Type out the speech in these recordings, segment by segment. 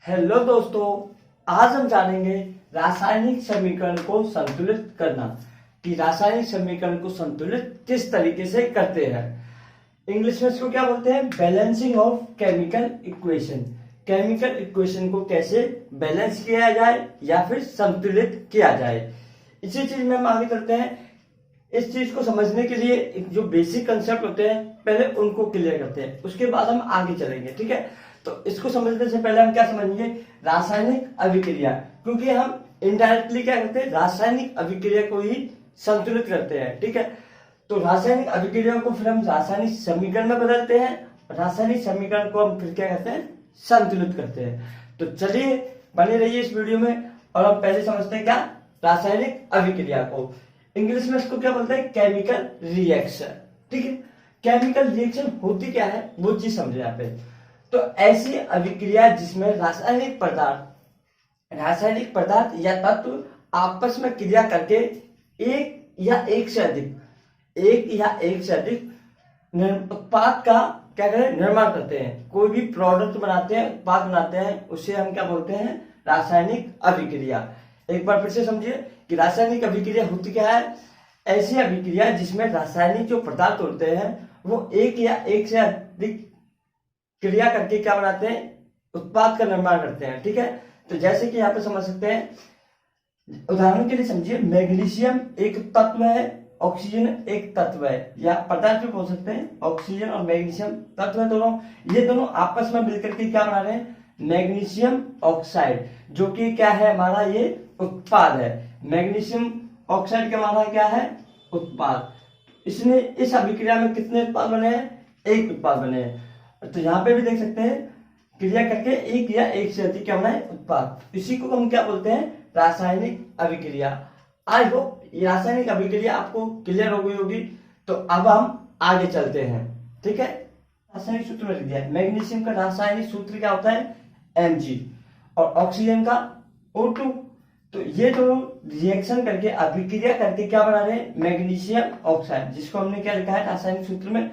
Hello दोस्तों, आज हम जानेंगे रासायनिक समीकरण को संतुलित करना कि रासायनिक समीकरण को संतुलित किस तरीके से करते हैं। इंग्लिश में इसको क्या बोलते हैं? Balancing of chemical equation. Chemical equation को कैसे बैलेंस किया जाए या फिर संतुलित किया जाए, इसी चीज में हम आगे चलते हैं। इस चीज को समझने के लिए जो बेसिक कंसेप्ट होते हैं पहले उनको क्लियर करते हैं, उसके बाद हम आगे चलेंगे। ठीक है, तो इसको समझने से पहले हम क्या समझेंगे? रासायनिक अभिक्रिया, क्योंकि हम इनडायरेक्टली क्या करते हैं? रासायनिक अभिक्रिया को ही संतुलित करते हैं। ठीक है, तो रासायनिक अभिक्रिया को फिर हम रासायनिक समीकरण में बदलते हैं, रासायनिक समीकरण को हम फिर क्या करते हैं? संतुलित करते हैं। तो चलिए बने रहिए इस वीडियो में और हम पहले समझते हैं क्या रासायनिक अभिक्रिया को। इंग्लिश में इसको क्या बोलते हैं? Chemical reaction. ठीक है, केमिकल रिएक्शन होती क्या है वो चीज समझे यहाँ पे। तो ऐसी अभिक्रिया जिसमें रासायनिक पदार्थ या तत्व आपस में क्रिया करके एक या एक से अधिक उत्पाद का क्या करें? निर्माण करते हैं। कोई भी प्रोडक्ट बनाते हैं, उत्पाद बनाते हैं, उसे हम क्या बोलते हैं? रासायनिक अभिक्रिया। एक बार फिर से समझिए कि रासायनिक अभिक्रिया होती क्या है? ऐसी अभिक्रिया जिसमें रासायनिक जो पदार्थ होते हैं वो एक या एक से अधिक क्रिया करके क्या बनाते हैं? उत्पाद का निर्माण करते हैं। ठीक है, तो जैसे कि यहाँ पे समझ सकते हैं, उदाहरण के लिए समझिए, मैग्नीशियम एक तत्व है, ऑक्सीजन एक तत्व है, या पदार्थ भी बोल सकते हैं। ऑक्सीजन और मैग्नीशियम तत्व है दोनों, ये दोनों आपस में मिलकर के क्या बना रहे हैं? मैग्नीशियम ऑक्साइड, जो कि क्या है हमारा? ये उत्पाद है। मैग्नीशियम ऑक्साइड का हमारा क्या है? उत्पाद। इसने इस अभिक्रिया में कितने उत्पाद बने हैं? एक उत्पाद बने हैं। तो यहाँ पे भी देख सकते हैं, क्रिया करके एक या एक से अधिक क्या बना है? उत्पाद। इसी को हम क्या बोलते हैं? रासायनिक अभिक्रिया। आई होप ये रासायनिक अभिक्रिया आपको क्लियर हो गई होगी। तो अब हम आगे चलते हैं। ठीक है, रासायनिक सूत्र में लिख दिया। मैग्नीशियम का रासायनिक सूत्र क्या होता है? Mg, और ऑक्सीजन का O2। तो ये दोनों रिएक्शन करके अभिक्रिया करके क्या बना रहे हैं? मैग्नीशियम ऑक्साइड, जिसको हमने क्या लिखा है रासायनिक सूत्र में?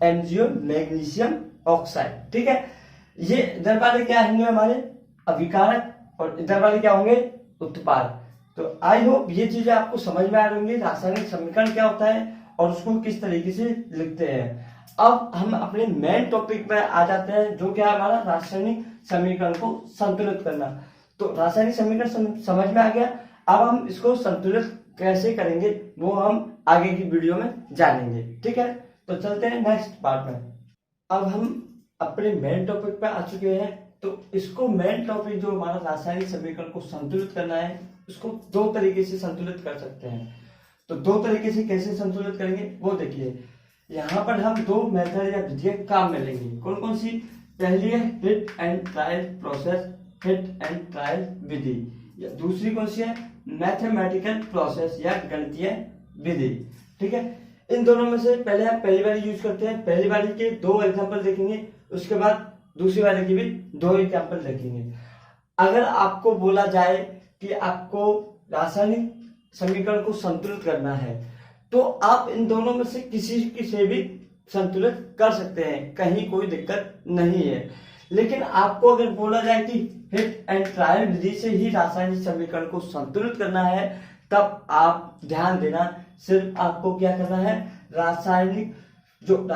MgO, magnesium oxide. ठीक है, ये इधर वाले क्या होंगे? हमारे अभिकारक, और इधर वाले क्या होंगे? उत्पाद। तो आई होप ये चीजें आपको समझ में आ रही होंगी, रासायनिक समीकरण क्या होता है और उसको किस तरीके से लिखते हैं। अब हम अपने मेन टॉपिक पे आ जाते हैं, जो क्या है हमारा? रासायनिक समीकरण को संतुलित करना। तो रासायनिक समीकरण समझ में आ गया। अब हम इसको संतुलित कैसे करेंगे वो हम आगे की वीडियो में जानेंगे। ठीक है, तो चलते हैं नेक्स्ट पार्ट में। अब हम अपने मेन टॉपिक पे आ चुके हैं। तो इसको मेन टॉपिक जो हमारा रासायनिक समीकरण को संतुलित करना है, उसको दो तरीके से संतुलित कर सकते हैं। तो दो तरीके से कैसे संतुलित करेंगे वो देखिए। यहाँ पर हम दो मेथड या विधियां काम में लेंगे। कौन कौन सी? पहली है hit and trial process, hit and trial विधि। या दूसरी कौन सी है? मैथमेटिकल प्रोसेस या गणितीय विधि। ठीक है, इन दोनों में से पहले हम पहली वाली यूज करते हैं। पहली वाली के दो एग्जांपल देखेंगे, उसके बाद दूसरी वाले की भी दो एग्जांपल देखेंगे। अगर आपको बोला जाए कि आपको रासायनिक समीकरण को संतुलित करना है, तो आप इन दोनों में से किसी से भी संतुलित कर सकते हैं, कहीं कोई दिक्कत नहीं है। लेकिन आपको अगर बोला जाए कि हिट एंड ट्रायल विधि से ही रासायनिक समीकरण को संतुलित करना है, तब आप ध्यान देना, सिर्फ आपको क्या करना है? रासायनिक जो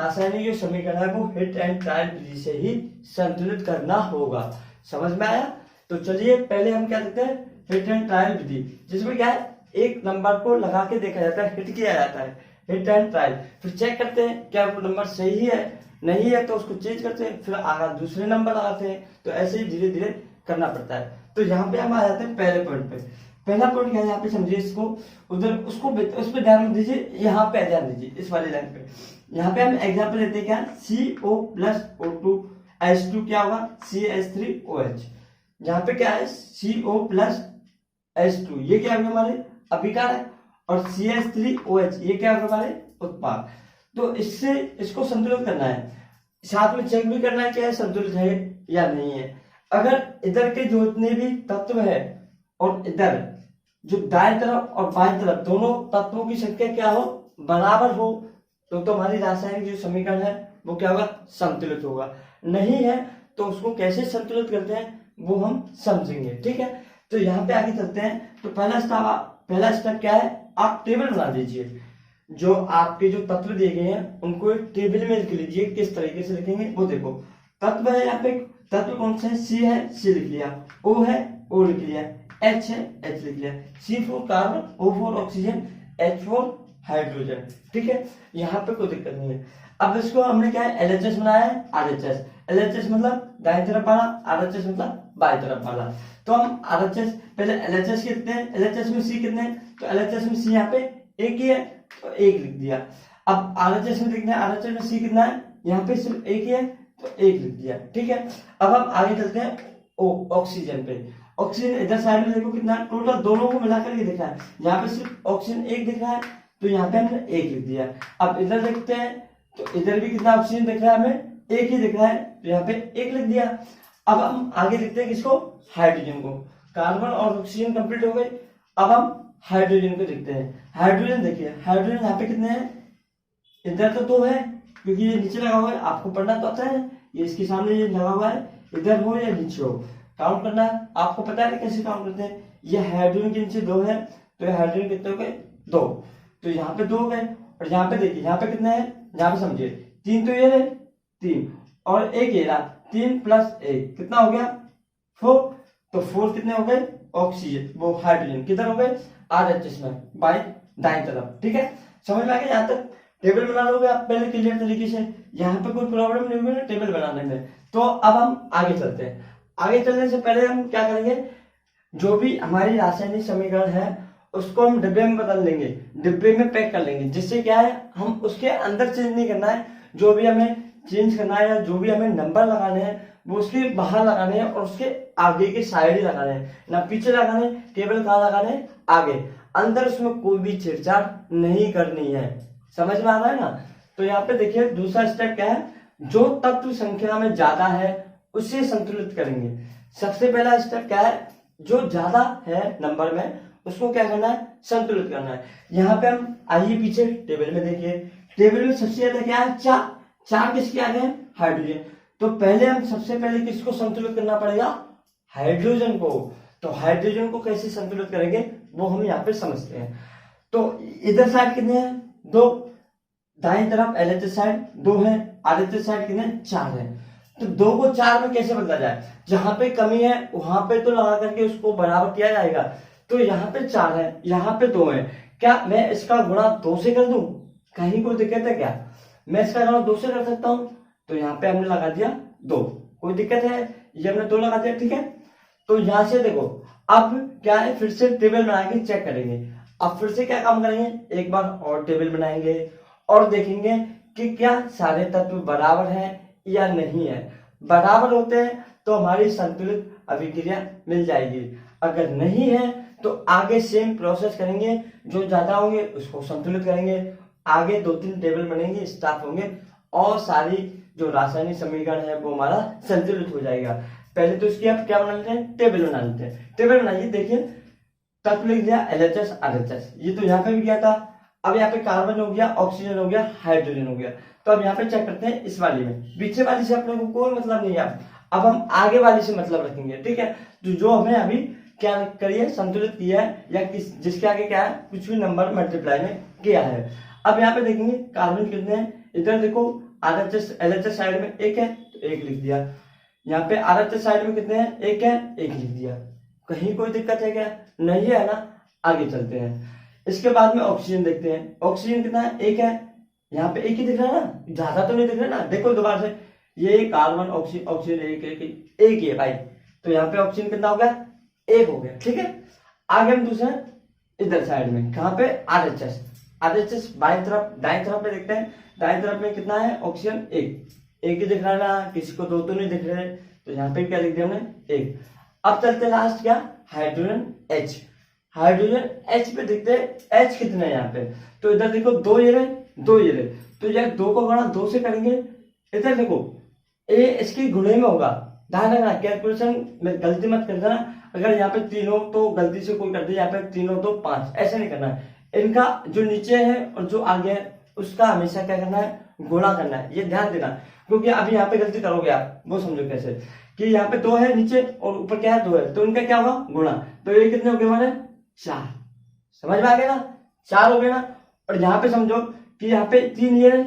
समीकरण है वो हिट एंड ट्रायल विधि से ही संतुलित करना होगा। समझ में आया? तो चलिए पहले हम क्या देखते हैं? हिट एंड ट्रायल विधि, जिसमें क्या है? एक नंबर को लगा के देखा जाता है, हिट किया जाता है, हिट एंड ट्रायल। फिर चेक करते हैं क्या वो नंबर सही है, नहीं है तो उसको चेंज करते हैं, फिर आगे दूसरे नंबर लगाते हैं। तो ऐसे ही धीरे धीरे करना पड़ता है। तो यहाँ पे हम आ जाते हैं पहले पॉइंट पे। पहला पॉइंट क्या है? यहाँ पे समझिए इसको, उधर उसको उस पर ध्यान दीजिए, यहाँ पे ध्यान दीजिए इस वाली लाइन पे। यहाँ पे हम एग्जाम्पल लेते हैं क्या? CO+O2H2 क्या होगा? CH3OH। यहाँ पे क्या है? CO+H2, ये क्या होगा? हमारे अभिकारक। और CH3OH ये क्या होगा? हमारे उत्पाद। तो इससे इसको संतुलित करना है, साथ में चेक भी करना है क्या है संतुलित है या नहीं है। अगर इधर के जो जितने भी तत्व है और इधर जो दाएं तरफ और बाएं तरफ दोनों तत्वों की संख्या क्या हो? बराबर हो, तो हमारी रासायनिक जो समीकरण है वो क्या होगा? संतुलित होगा। नहीं है तो उसको कैसे संतुलित करते हैं वो हम समझेंगे, ठीक है। तो यहाँ पे आगे चलते हैं। तो पहला स्टेप क्या है, आप टेबल बना दीजिए। जो आपके जो तत्व दिए गए हैं उनको एक टेबल में लिख लीजिए। किस तरीके से लिखेंगे वो देखो। तत्व है यहाँ पे, तत्व कौन सा है, सी है, सी लिख लिया, ओ है, ओ लिख लिया, एच है, एच लिख लिया, C for carbon, O for oxygen, H for hydrogen, ठीक है। यहाँ पे कोई दिक्कत नहीं है। अब इसको हमने क्या है, एलएचएस बनाया है, आरएचएस। एलएचएस मतलब दाएं तरफ वाला, आरएचएस मतलब बाएं तरफ वाला। तो हम आरएचएस पहले एलएचएस कितने हैं, एलएचएस में सी कितने हैं, तो एलएचएस में सी यहाँ पे एक ही है तो एक लिख दिया। अब आरएचएस में देखना है, आरएचएस में सी कितना है, यहाँ पे सिर्फ एक ही है तो एक लिख दिया, ठीक है। अब हम आगे चलते हैं ऑक्सीजन पे। ऑक्सीजन इधर साइड में देखो कितना टोटल दोनों को मिलाकर के दिख रहा है, यहाँ पे सिर्फ ऑक्सीजन एक दिख रहा है तो यहाँ पे हमने एक लिख दिया। अब इधर देखते हैं तो इधर भी कितना ऑक्सीजन दिख रहा है, हमें एक ही दिख रहा है तो यहाँ पे एक लिख दिया। अब हम आगे लिखते हैं किसको, हाइड्रोजन को। कार्बन और ऑक्सीजन कंप्लीट हो गए। अब हम हाइड्रोजन को देखते हैं। हाइड्रोजन देखिए, हाइड्रोजन यहाँ पे कितने हैं, इधर तो दो है क्योंकि ये नीचे लगा हुआ है, आपको पढ़ना तो आता है। ये इसके सामने ये लगा हुआ है, इधर हो या नीचे हो, काउंट करना है आपको पता है कैसे काउंट करते हैं। ये हाइड्रोजन के नीचे दो है तो हाइड्रोजन कितने हो गए, दो, तो यहाँ पे दो हो गए। और यहाँ पे देखिए यहाँ पे कितने हैं, यहाँ पे समझिए तीन, तो ये रहे तीन और एक ये रहा, 3 + 1 कितना हो गया 4। तो 4 कितने हो गए, ऑक्सीजन वो हाइड्रोजन किधर हो गए, आरएचएस में बाई दाएं तरफ, ठीक है। समझ में आ गया, यहाँ तक टेबल बना लोगे आप पहले क्लियर तरीके से, यहाँ पे कोई प्रॉब्लम नहीं हुई ना टेबल बनाने में। तो अब हम आगे चलते हैं। आगे चलने से पहले हम क्या करेंगे, जो भी हमारी रासायनिक समीकरण है उसको हम डिब्बे में बदल लेंगे, डिब्बे में पैक कर लेंगे, जिससे क्या है हम उसके अंदर चेंज नहीं करना है। जो भी हमें चेंज करना है या जो भी हमें नंबर लगाने हैं वो उसके बाहर लगाने हैं और उसके आगे के साइड ही लगाने हैं, ना पीछे लगाने। टेबल कहाँ लगाने हैं, आगे, अंदर उसमें कोई भी छेड़छाड़ नहीं करनी है। समझ में आ रहा है ना। तो यहाँ पे देखिए दूसरा स्टेप क्या है, जो तत्व संख्या में ज्यादा है उसे संतुलित करेंगे। सबसे पहला स्टेप क्या है, जो ज्यादा है नंबर में उसको क्या करना है, संतुलित करना है। यहाँ पे हम आइए पीछे टेबल में देखिए, टेबल में सबसे ज्यादा क्या है, चार। चार किसके आगे है, हाइड्रोजन। तो पहले हम सबसे पहले किसको संतुलित करना पड़ेगा, हाइड्रोजन को। तो हाइड्रोजन को कैसे संतुलित करेंगे वो हम यहाँ पे समझते हैं। तो इधर साइड कितने हैं, दो, दाएं तरफ एलएचएस साइड दो है, आरएचएस साइड कितने, चार है। तो दो को चार में कैसे बदला जाए, जहां पे कमी है वहां पे तो लगा करके उसको बराबर किया जाएगा। तो यहाँ पे चार है, यहाँ पे दो है, क्या मैं इसका गुणा दो से कर दूं, कहीं कोई दिक्कत है क्या, मैं इसका गुणा दो से कर सकता हूं। तो यहाँ पे हमने लगा दिया दो, कोई दिक्कत है, ये हमने दो लगा दिया, ठीक है। तो यहाँ से देखो अब क्या है, फिर से टेबल बना के चेक करेंगे। अब फिर से क्या काम करेंगे, एक बार और टेबल बनाएंगे और देखेंगे कि क्या सारे तत्व बराबर हैं या नहीं है। बराबर होते हैं तो हमारी संतुलित अभिक्रिया मिल जाएगी, अगर नहीं है तो आगे सेम प्रोसेस करेंगे, जो ज्यादा होंगे उसको संतुलित करेंगे, आगे 2-3 टेबल बनेंगे, स्टाफ होंगे और सारी जो रासायनिक समीकरण है वो हमारा संतुलित हो जाएगा। पहले तो इसकी आप क्या बना लेते हैं, टेबल बना लेते हैं। टेबल बनाइए, देखिए तत्व लिख दिया एलएचएस आरएचएस, ये तो यहाँ पे भी गया था। अब यहाँ पे कार्बन हो गया, ऑक्सीजन हो गया, हाइड्रोजन हो गया। तो अब यहाँ पे चेक करते हैं इस वाली में, पीछे वाली से अपने को कोई मतलब नहीं है। अब हम आगे वाली से मतलब रखेंगे, ठीक है। तो जो हमें अभी क्या करिए, संतुलित किया है या जिसके आगे क्या है, कुछ भी नंबर मल्टीप्लाई में किया है। अब यहाँ पे देखेंगे कार्बन कितने हैं, इधर देखो आरएचएस एलएचएस साइड में एक है तो एक लिख दिया, यहाँ पे आरएचएस साइड में कितने हैं, एक है, एक लिख दिया। कहीं कोई दिक्कत है क्या, नहीं है ना। आगे चलते हैं, इसके बाद में ऑक्सीजन देखते हैं। ऑक्सीजन कितना है, एक है, यहाँ पे एक ही दिख रहा है ना, ज्यादा तो नहीं दिख रहा ना। देखो दोबारा से, ये कार्बन ऑक्सीजन ऑक्सीजन एक ही है भाई। तो यहाँ पे ऑक्सीजन कितना हो गया, एक हो गया, ठीक है। आगे हम दूसरा इधर साइड में, कहाँ पे, आरएचएस। आरएचएस बाएं तरफ, दाएं तरफ पे देखते हैं, दाएं तरफ में कितना है, ऑक्सीजन एक ही दिख रहा है ना, किसी को दो तो नहीं दिख रहे। तो यहाँ पे क्या लिख दिया हमने, एक। अब चलते लास्ट क्या, हाइड्रोजन एच। हाइड्रोजन एच पे देखते हैं एच कितने हैं यहाँ पे। तो इधर देखो दो ये रहे, दो ये रहे, तो यार दो को गुणा दो से करेंगे। इधर देखो ए इसकी गुणे में होगा, ध्यान रखना, कैलकुलेशन में गलती मत कर देना। अगर यहाँ पे तीनों तो गलती से कोई कर दे, यहाँ पे तीनों तो 5, ऐसे नहीं करना है। इनका जो नीचे है और जो आगे है उसका हमेशा क्या करना है, गुणा करना है, ये ध्यान देना। क्योंकि अभी यहाँ पे गलती करोगे आप, वो समझो कैसे कि यहाँ पे 2 है नीचे और ऊपर क्या है 2 है, तो इनका क्या होगा गुणा, तो ये कितने हो गए हमारे 4। समझ में आ गया ना, 4 हो गए ना। और यहाँ पे समझो कि यहाँ पे 3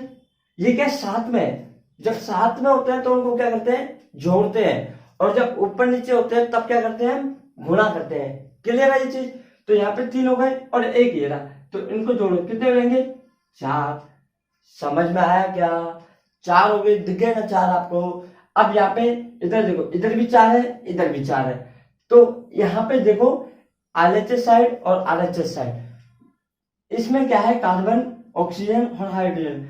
ये क्या साथ में है, जब साथ में होते हैं तो उनको क्या करते हैं जोड़ते हैं, और जब ऊपर नीचे होते हैं तब क्या करते हैं गुणा करते हैं। क्लियर है ये चीज। तो यहाँ पे 3 हो गए और 1 ये रहा, तो इनको जोड़ो कितने बनेंगे 4। समझ में आया क्या, 4 हो गए, दिख गए ना 4 आपको। अब यहाँ पे इधर देखो, इधर भी 4 है, इधर भी 4 है, तो यहाँ पे देखो LHS साइड और RHS साइड, इसमें क्या है कार्बन ऑक्सीजन और हाइड्रोजन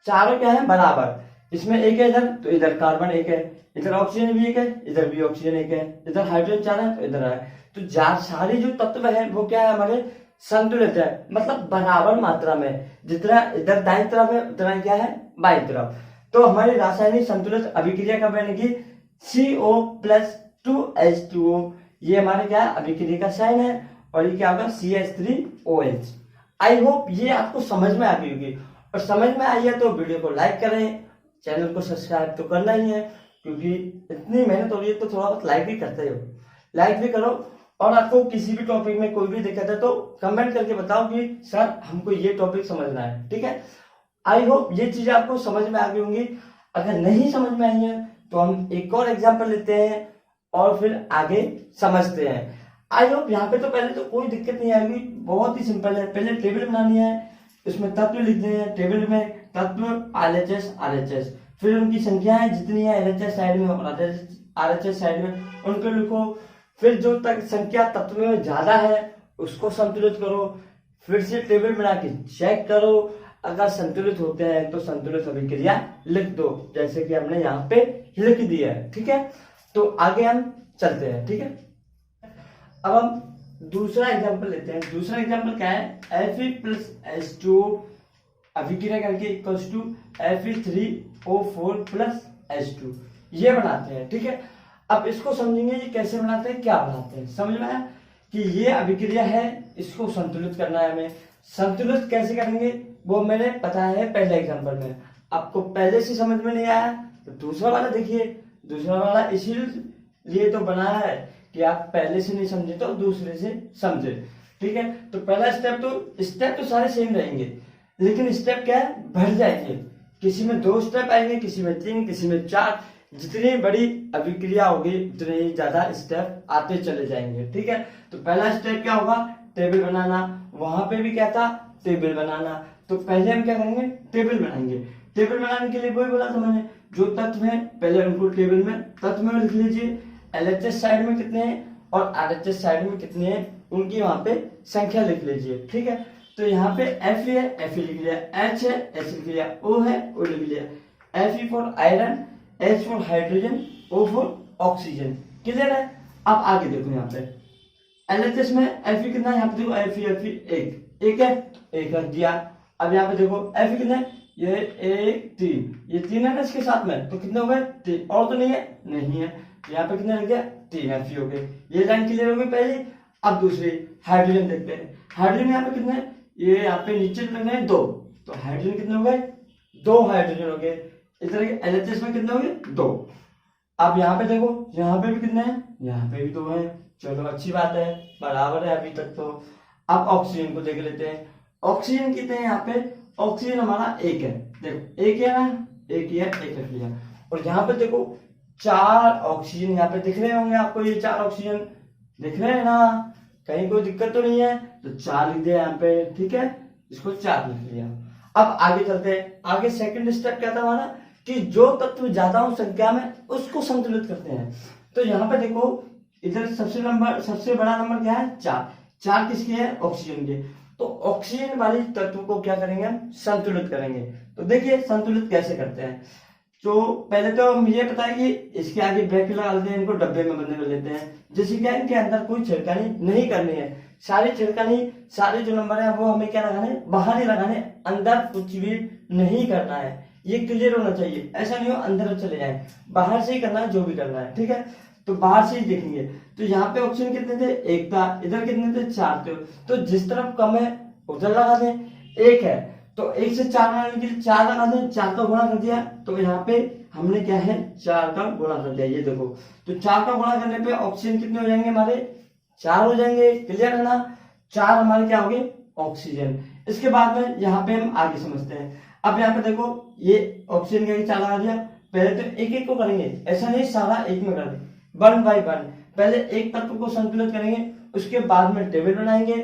चारों क्या है बराबर, इसमें 1 है इधर, तो इधर कार्बन 1 है, इधर ऑक्सीजन भी 1 है, इधर भी ऑक्सीजन 1 है, इधर हाइड्रोजन 4 है, तो इधर है। तो सारी जो तत्व है वो क्या है हमारे संतुलित है, मतलब बराबर मात्रा में, जितना इधर दाईं तरफ है उतना क्या है बाईं तरफ। तो हमारी रासायनिक संतुलित अभिक्रिया का बनेगी CO+2H2O, ये हमारे क्या है अभिक्रिया का साइन है, और ये क्या होगा CH3OH। आई होप ये आपको समझ में आ गई होगी, और समझ में आई है तो वीडियो को लाइक करें, चैनल को सब्सक्राइब तो करना ही है, क्योंकि इतनी मेहनत हो रही है तो थोड़ा बहुत लाइक भी करते हो, लाइक भी करो। और आपको किसी भी टॉपिक में कोई भी दिक्कत है तो कमेंट करके बताओ कि सर हमको ये टॉपिक समझना है, ठीक है। आई होप ये चीजें आपको समझ में आ गई होंगी। अगर नहीं समझ में आई है तो हम एक और एग्जाम्पल लेते हैं और फिर आगे समझते हैं। आई होप यहाँ पे तो पहले तो कोई दिक्कत नहीं आएगी, बहुत ही सिंपल है। पहले टेबल बनानी है, इसमें तत्व लिखने हैं, टेबल में तत्व LHS RHS, फिर उनकी संख्याएं जितनी है LHS साइड में और RHS साइड में उनको लिखो, फिर जो तक संख्या तत्व में ज्यादा है उसको संतुलित करो, फिर से टेबल बना के चेक करो, अगर संतुलित होते हैं तो संतुलित अभिक्रिया लिख दो, जैसे कि हमने यहाँ पे लिख दिया है, ठीक है। तो आगे हम चलते हैं, ठीक है। अब हम दूसरा एग्जांपल लेते हैं। दूसरा एग्जांपल क्या है, Fe+H2O अभिक्रिया करके इक्वल्स टू Fe3O4+H2, ये बनाते हैं, ठीक है। अब इसको समझेंगे ये कैसे बनाते हैं, क्या बनाते हैं, समझ में आया कि ये अभिक्रिया है, इसको संतुलित करना है हमें। संतुलित कैसे करेंगे वो मैंने पता है पहले एग्जांपल में, आपको पहले से समझ में नहीं आया तो दूसरा वाला देखिए। दूसरा वाला इसीलिए तो बनाया है कि आप पहले से नहीं समझे तो दूसरे से समझे, ठीक है। तो पहला स्टेप तो सारे सेम रहेंगे, लेकिन स्टेप क्या है बढ़ जाएंगे, किसी में 2 स्टेप आएंगे, किसी में 3, किसी में 4। जितनी बड़ी अभिक्रिया होगी उतने ही ज्यादा स्टेप आते चले जाएंगे, ठीक है। तो पहला स्टेप क्या होगा, टेबल बनाना, वहां पे भी क्या था टेबल बनाना। तो पहले हम क्या करेंगे टेबल बनाएंगे। टेबल बनाने के लिए वही बोला था मैंने, जो तत्व है पहले उनको टेबल में तत्व में लिख लीजिए, LHS साइड में कितने हैं और RHS साइड में कितने हैं उनकी वहां पे संख्या लिख लीजिए, ठीक है। तो यहाँ पे Fe है, Fe लिख लिया, H है, H लिख लिया, O है, O लिख लिया, Fe for iron, H for hydrogen, O for oxygen. Clear है। अब आगे देखो यहाँ पे LHS में Fe कितना है, यहाँ पे देखो Fe एक है, एक रख दिया। अब यहाँ पे देखो Fe कितना है, ये 1 3, ये 3 है ना इसके साथ में, तो कितने हो गए 3, और तो नहीं है, नहीं है, यहाँ पे कितने लग गया 3 Fe हो गए। ये लाइन क्लियर हो गई पहली। अब दूसरी हाइड्रोजन देखते हैं, हाइड्रोजन यहाँ पे कितने हैं, ये यहाँ पे नीचे लगने हैं 2, तो हाइड्रोजन कितने हो गए 2 हाइड्रोजन हो गए। इस तरह के LHS में कितने हो गए 2। अब यहाँ पे देखो, यहाँ पे भी कितने हैं, यहाँ पे भी 2 हैं, चलो अच्छी बात है, बराबर है अभी तक तो। अब ऑक्सीजन को देख लेते हैं, ऑक्सीजन कितने हैं यहाँ पे, ऑक्सीजन हमारा 1 है, देखो 1 है ना, 1 ही है, 1 रख लिया। और यहाँ पे देखो 4 ऑक्सीजन यहाँ पे दिख रहे होंगे आपको, ये 4 ऑक्सीजन दिख रहे हैं ना, कहीं कोई दिक्कत तो नहीं है, तो 4 लिख दिया यहाँ पे, ठीक है, इसको 4 लिख लिया। अब आगे चलते हैं। आगे सेकंड स्टेप क्या था हमारा कि जो तत्व ज्यादा हो संख्या में उसको संतुलित करते हैं। तो यहाँ पे देखो इधर सबसे बड़ा नंबर क्या है 4, 4 किसके है ऑक्सीजन के। तो ऑक्सीजन वाली तत्व को क्या करेंगे हम संतुलित करेंगे। तो देखिए संतुलित कैसे करते हैं। तो पहले तो हम ये पता है कि इसके आगे ब्रेक लगा लेते हैं, इनको डब्बे में बंद कर लेते हैं, जैसे कि इनके अंदर कोई छिड़कानी नहीं करनी है। सारी छिड़कानी, सारे जो नंबर है वो हमें क्या लगाने, बाहर नहीं लगाने, अंदर कुछ भी नहीं करना है। ये क्लियर होना चाहिए, ऐसा नहीं हो अंदर चले जाए, बाहर से ही करना है जो भी करना है, ठीक है। तो बाहर से ही देखेंगे। तो यहाँ पे ऑक्सीजन कितने थे 1 था, इधर कितने थे 4 थे, तो जिस तरफ कम है उधर लगा दें। 1 है तो 1 से 4 बनाने के लिए 4 लगा दें, 4 का गुणा कर दिया, तो यहाँ पे हमने क्या है 4 का गुणा कर दिया। ये देखो, तो 4 का गुणा करने पे ऑक्सीजन कितने हो जाएंगे हमारे 4 हो जाएंगे। क्लियर है ना, 4 हमारे क्या हो गए ऑक्सीजन। इसके बाद में यहाँ पे हम आगे समझते हैं। अब यहाँ पे देखो ये ऑक्सीजन के 4 लगा दिया, पहले तो एक एक को करेंगे, ऐसा नहीं सारा एक में कर दे, 1 बाय 1। पहले एक तत्व को संतुलित करेंगे, उसके बाद में टेबल बनाएंगे,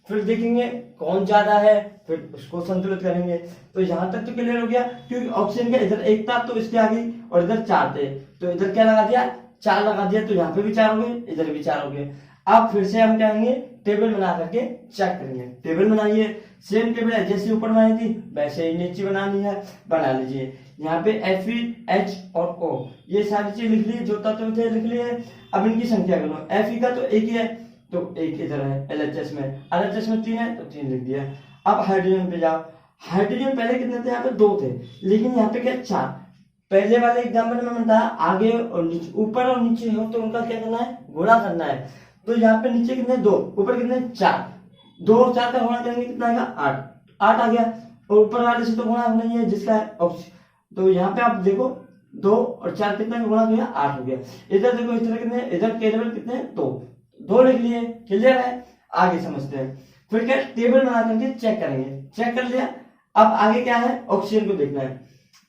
फिर देखेंगे कौन ज्यादा है, फिर उसको संतुलित करेंगे। तो यहाँ तक तो क्लियर हो गया, क्योंकि ऑक्सीजन का इधर 1 था तो इसके आगे, और इधर 4 थे तो इधर क्या लगा दिया 4 लगा दिया, तो यहाँ पे भी 4 हो गए, इधर भी 4 हो गए। अब फिर से हम क्या करेंगे टेबल बना करके चेक करेंगे। टेबल बनाइए, सेम टेबल है जैसे ऊपर बनाई थी वैसे ही नीचे बनानी है, बना लीजिए। यहाँ पे Fe, H और O ये सारी चीज लिख ली, जो तत्व थे लिख लिए। अब इनकी संख्या करो, Fe का तो एक ही है तो एक इधर है, LHS में, LHS में 3 है तो 3 लिख दिया। अब हाइड्रोजन पे जाओ, हाइड्रोजन पहले कितने थे यहाँ पे 2 थे, लेकिन यहाँ पे क्या 4। पहले वाले एग्जाम्पल में बताया आगे और नीचे, ऊपर और नीचे हो तो उनका क्या करना है गुणा करना है। तो यहाँ पे नीचे कितने 2, ऊपर कितने 4, 2 और 4 का गुणा करेंगे कितना आएगा 8 आ गया। और ऊपर वाले से तो गुणा नहीं है जिसका है ऑक्सीजन, तो यहाँ पे आप देखो 2 और 4 कितना गुणा हो गया 8 हो गया। इधर देखो इधर कितने, इधर टेबल कितने 2 लिख लिए। क्लियर है, आगे समझते हैं। फिर क्या टेबल बना करके चेक करेंगे, चेक कर लिया। अब आगे क्या है ऑक्सीजन को देखना है।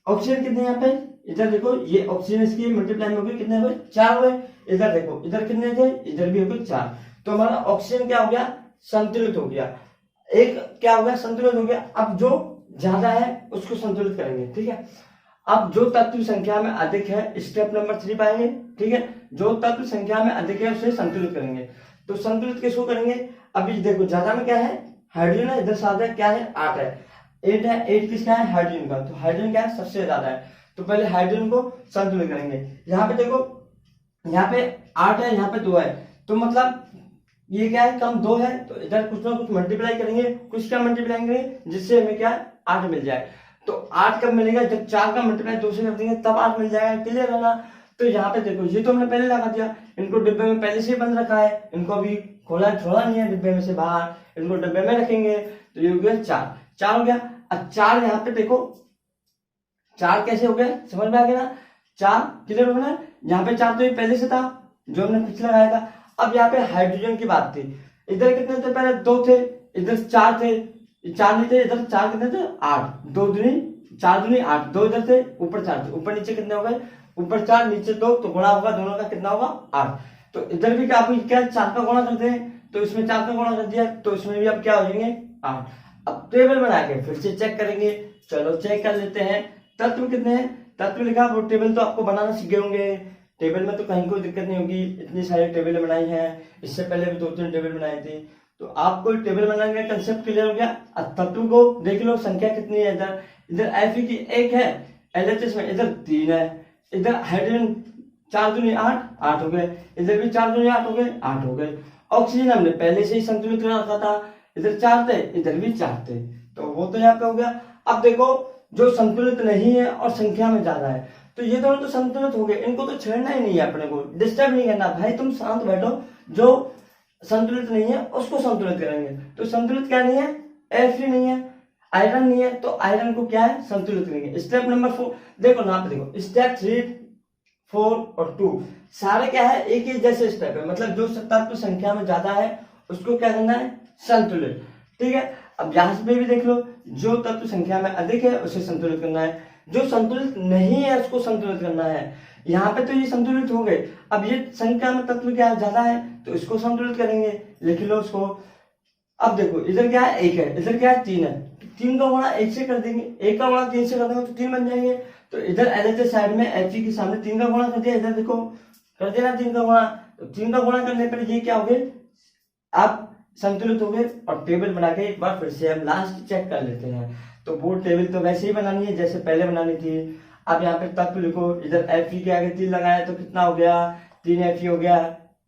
ऑक्सीजन कितने यहाँ पे, इधर देखो ये ऑक्सीजन इसकी मल्टीप्लाई में हो गई, कितने हुए 4 हुए। इधर देखो इधर कितने थे, इधर भी हो गए 4। तो हमारा ऑक्सीजन क्या हो गया संतुलित हो गया, एक क्या हो गया संतुलित हो गया। अब जो ज्यादा है उसको संतुलित करेंगे, ठीक है। अब जो तत्व संख्या में अधिक है स्टेप नंबर 3 पाएंगे, ठीक है। जो तत्व संख्या में अधिक है उसे संतुलित करेंगे। तो संतुलित किसको करेंगे, अभी देखो ज्यादा में क्या है हाइड्रोजन है, इधर सादा क्या है 8 है, 8 है, 8 किसका है हाइड्रोजन का, तो हाइड्रोजन क्या है सबसे ज्यादा है। तो पहले हाइड्रोजन को संतुलित करेंगे। यहाँ पे देखो यहाँ पे 8 है, यहाँ पे 2 है, तो मतलब ये क्या है कम 2 है, तो इधर कुछ ना कुछ मल्टीप्लाई करेंगे, कुछ क्या मल्टीप्लाई करेंगे जिससे हमें क्या 8 मिल जाए। तो 8 कब मिलेगा, जब 4 का मल्टीप्लाई 2 से कर देंगे तब 8 मिल जाएगा। क्लियर है ना। तो यहाँ पे देखो ये तो हमने पहले लगा दिया, इनको डिब्बे में पहले से ही बंद रखा है, इनको अभी खोला छोड़ा नहीं है डिब्बे में से बाहर, इनको डिब्बे में रखेंगे। तो ये हो गया 4 हो गया। अब 4 यहाँ पे देखो 4 कैसे हो गया समझ में आ गया ना, 4 क्लियर हो गया। यहाँ पे 4 तो ये पहले से था जो हमने पिछले लगाया था। अब यहाँ पे हाइड्रोजन की बात थी, इधर कितने थे पहले 2 थे, इधर 4 थे, 4 नहीं थे, इधर 4 कितने थे 8, 2 दूनी 4 दूनी 8, 2 इधर थे, ऊपर 4 थे, ऊपर नीचे कितने हो गए ऊपर 4 नीचे 2, तो गुणा होगा दोनों का कितना होगा 8। तो इधर भी क्या आप क्या 4 का गुणा करते हैं, तो इसमें 4 का गुणा कर दिया, तो इसमें भी अब क्या हो जाएंगे 8। अब टेबल बना के फिर से चेक करेंगे, चलो चेक कर लेते हैं। तत्व कितने हैं, तत्व लिखा, वो टेबल तो आपको बनाना सीख गए होंगे, टेबल में तो कहीं कोई दिक्कत नहीं होगी, इतनी सारी टेबल बनाई है, इससे पहले भी 2-3 टेबल बनाई थी। तो आपको टेबल बनाने का कंसेप्ट क्लियर हो गया। अब तत्व को देख लो संख्या कितनी है, इधर इधर Fe की 1 है, LHS में इधर 3 है, इधर हाइड्रोजन 4 दूनी 8 हो गए, इधर भी 4 दूनी 8 हो गए 8 हो गए। ऑक्सीजन हमने पहले से ही संतुलित कर रखा था, इधर 4 थे इधर भी 4 थे, तो वो तो यहाँ पे हो गया। अब देखो जो संतुलित नहीं है और संख्या में ज्यादा है, तो ये दोनों तो संतुलित हो गए, इनको तो छेड़ना ही नहीं है, अपने को डिस्टर्ब नहीं करना। भाई तुम शांत बैठो, जो संतुलित नहीं है उसको संतुलित करेंगे। तो संतुलित क्या नहीं है, Fe नहीं है, आयरन नहीं है, तो आयरन को क्या है संतुलित करेंगे। स्टेप नंबर 4 देखो ना पे देखो, स्टेप 3, 4 और 2 सारे क्या है एक ही जैसे स्टेप है, मतलब जो तत्व संख्या में ज्यादा है उसको क्या करना है संतुलित, ठीक है। अब यहाँ पे भी देख लो, जो तत्व संख्या में अधिक है उसे संतुलित करना है, जो संतुलित नहीं है उसको संतुलित करना है। यहाँ पे तो ये संतुलित हो गए, अब ये संख्या में तत्व क्या ज्यादा है तो इसको संतुलित करेंगे, लिख लो उसको। अब देखो इधर क्या है 1 है, इधर क्या है 3 है, 3 का गुणा 1 से कर देंगे, 1 का गुणा 3 से कर देंगे तो 3 बन जाएंगे। तो इधर LHS साइड में Fe के सामने 3 का गुणा कर दिया, इधर देखो कर देना 3 का गुणा, तो 3 का गुणा करने पर ये क्या हो गए आप संतुलित हो गए। और टेबल बना के एक बार फिर से हम लास्ट चेक कर लेते हैं। तो वो टेबल तो वैसे ही बनानी है जैसे पहले बनानी थी। अब यहाँ पे तत्व लिखो, इधर Fe के आगे 3 लगाया तो कितना हो गया 3 Fe हो गया,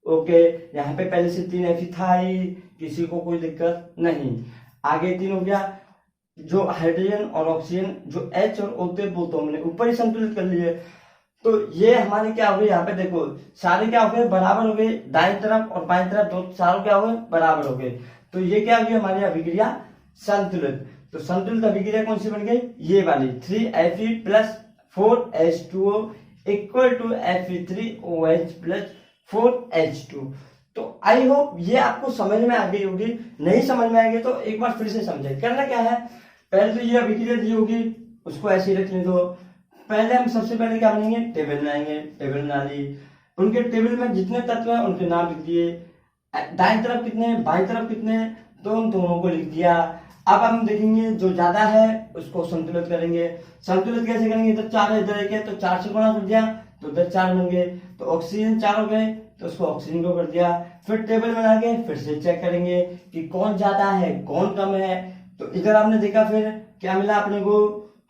ओके। यहाँ पे पहले से 3 Fe था ही, किसी को कोई दिक्कत नहीं, आगे 3 हो गया। जो हाइड्रोजन और ऑक्सीजन जो H और O थे वो तो हमने ऊपर ही संतुलित कर लिए। तो ये हमारे क्या हो गए, यहाँ पे देखो सारे क्या हो गए बराबर हो गए, दाईं तरफ और बाईं तरफ दो सारे क्या हो गए बराबर हो गए। तो ये क्या हो गई हमारी अभिक्रिया संतुलित। तो संतुलित अभिक्रिया कौन सी बन गई, ये वाली 3Fe plus 4H2O equal to Fe3OH plus 4H2। तो आई होप ये आपको समझ में आ गई होगी। नहीं समझ में आएगी तो एक बार फिर से समझे। करना क्या है, पहले तो ये अभिक्रिया दी होगी उसको ऐसे ही रखने दो। पहले हम सबसे पहले क्या बनेंगे, टेबल बनाएंगे। टेबल बना ली, उनके टेबल में जितने तत्व हैं उनके नाम लिख दिए, दाएं तरफ कितने हैं बाएं तरफ कितने हैं तो उन दोनों को लिख दिया। अब हम देखेंगे जो ज्यादा है उसको संतुलित करेंगे। संतुलित कैसे करेंगे, तो 4 इधर एक है तो 4 से गुणा कर दिया तो उधर 4 बन गए, तो ऑक्सीजन 4 हो गए तो उसको ऑक्सीजन को कर दिया। फिर टेबल बना के फिर से चेक करेंगे कि कौन ज्यादा है कौन कम है। तो इधर आपने देखा फिर क्या मिला अपने को,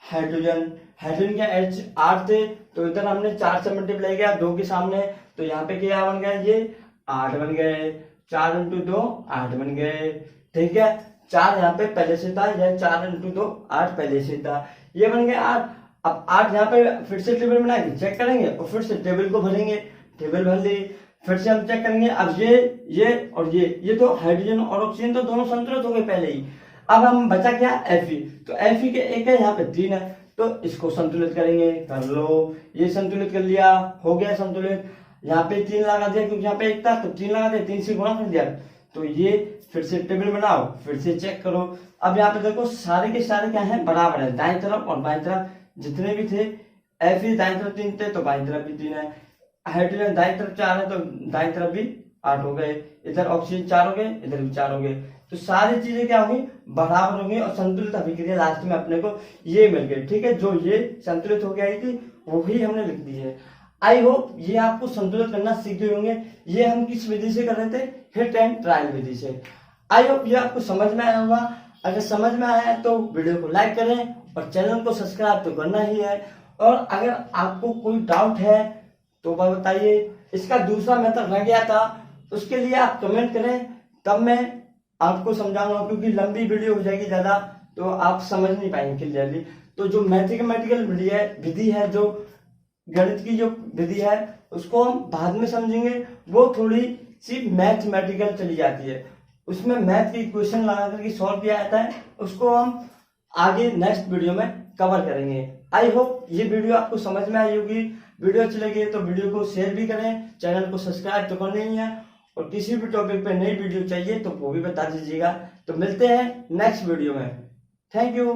हाइड्रोजन। हाइड्रोजन के H 8 थे तो इधर हमने 4 से मल्टीप्लाई किया 2 के सामने, तो यहाँ पे क्या बन गया, ये 8 बन गए। 4 × 2 8 बन गए, ठीक है। 4 यहाँ पे पहले से था, यह 4 × 2 8 पहले से था, ये बन गया 8। अब 8 यहाँ पे फिर से टेबल बना के चेक करेंगे और फिर से टेबल को भरेंगे। टेबल भर ली, फिर से हम चेक करेंगे। अब ये और ये तो हाइड्रोजन और ऑक्सीजन तो दोनों संतुलित हो गए पहले ही। अब हम बचा क्या, Fe। तो Fe के एक है यहाँ पे 3 है तो इसको संतुलित करेंगे, कर लो। ये संतुलित कर लिया, हो गया संतुलित। यहाँ पे 3 लगा दिया क्योंकि यहाँ पे 1 था तो 3 लगा दिया, 3 से गुणा कर दिया तो ये फिर से टेबल बनाओ फिर से चेक करो। अब यहाँ पे देखो सारे के सारे क्या है, बराबर है, दाएं तरफ और बाएं तरफ जितने भी थे। Fe दाएं तरफ 3 थे तो बाएं तरफ भी 3 है। हाइड्रोजन दाएं तरफ 4 है तो दाएं तरफ भी 8 हो गए। इधर ऑक्सीजन 4 हो गए, इधर भी 4 हो गए। तो सारी चीजें क्या होंगी, बराबर होंगी और संतुलित अभिक्रिया लास्ट में अपने को ये मिल गई, ठीक है। जो ये संतुलित हो गई थी वही हमने लिख दी है। आई होप ये आपको संतुलित करना सीख गए होंगे। ये हम किस विधि से कर रहे थे, हिट एंड ट्रायल विधि से। आई होप ये आपको समझ में आया होगा। अगर समझ में आया है तो वीडियो को लाइक करें और चैनल को सब्सक्राइब तो करना ही है। और अगर आपको कोई डाउट है तो बताइए। इसका दूसरा मेथड रह गया था, उसके लिए आप कमेंट करें तब मैं आपको समझाऊंगा, क्योंकि लंबी वीडियो हो जाएगी ज्यादा तो आप समझ नहीं पाएंगे क्लियरली। तो जो मैथमेटिकल विधि है, जो गणित की जो विधि है उसको हम बाद में समझेंगे। वो थोड़ी सी मैथमेटिकल चली जाती है, उसमें मैथ की इक्वेशन लगा करके सॉल्व किया जाता है, उसको हम आगे नेक्स्ट वीडियो में कवर करेंगे। आई होप ये वीडियो आपको समझ में आई होगी। वीडियो अच्छी लगी तो वीडियो को शेयर भी करें, चैनल को सब्सक्राइब तो करना ही है। और किसी भी टॉपिक पे नई वीडियो चाहिए तो वो भी बता दीजिएगा। तो मिलते हैं नेक्स्ट वीडियो में। Thank you.